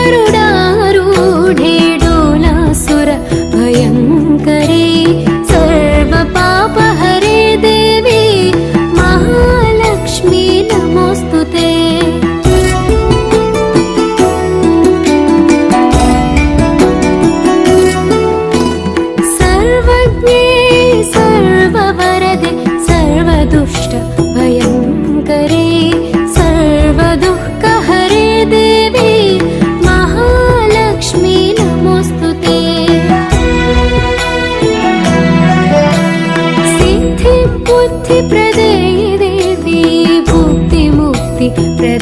गरुडारूढे डोलासुर भयङ्करे सर्वपापहरे देवी Mahalakshmi नमोऽस्तुते। सर्वज्ञे सर्ववरदे सर्वदुष्ट भयङ्करे सर्वदुःखहरे देवी Mahalakshmi नमोऽस्तुते। सिद्धिबुद्धिप्रदे देवी भुक्तिमुक्तिप्रदे